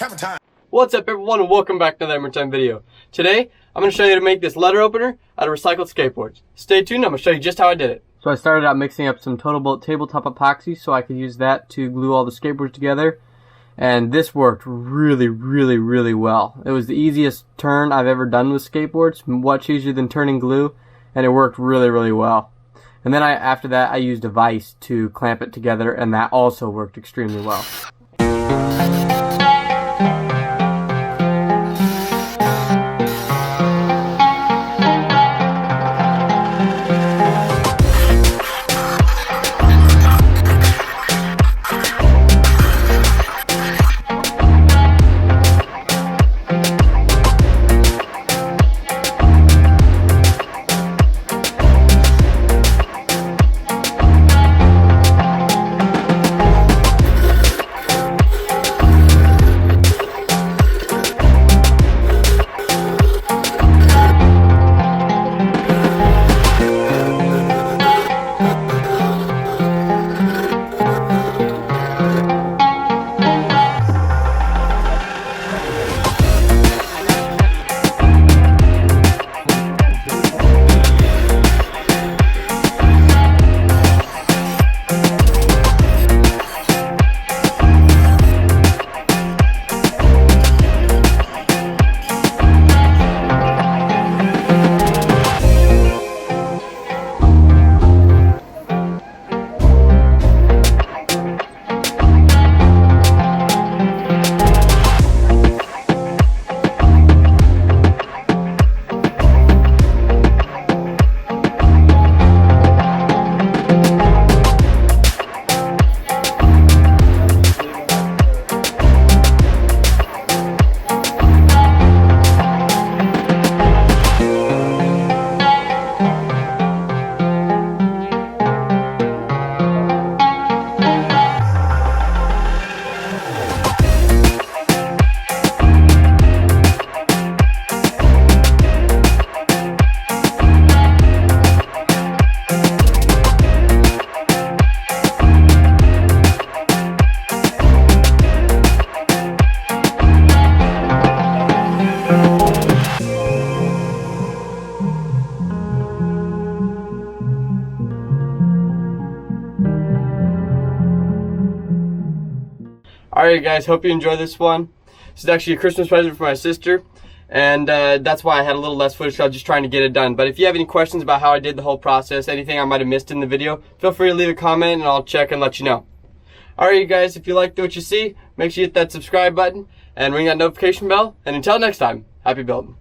Have a time. What's up everyone and welcome back to another Hammer Time video. Today, I'm going to show you how to make this letter opener out of recycled skateboards. Stay tuned, I'm going to show you just how I did it. So I started out mixing up some tabletop epoxy so I could use that to glue all the skateboards together. And this worked really well. It was the easiest turn I've ever done with skateboards, much easier than turning glue, and it worked really well. And then after that I used a vise to clamp it together, and that also worked extremely well. Alright guys, hope you enjoyed this one. This is actually a Christmas present for my sister, and that's why I had a little less footage. I was just trying to get it done. But if you have any questions about how I did the whole process, anything I might have missed in the video, feel free to leave a comment and I'll check and let you know. Alright you guys, if you liked what you see, make sure you hit that subscribe button and ring that notification bell. And until next time, happy building.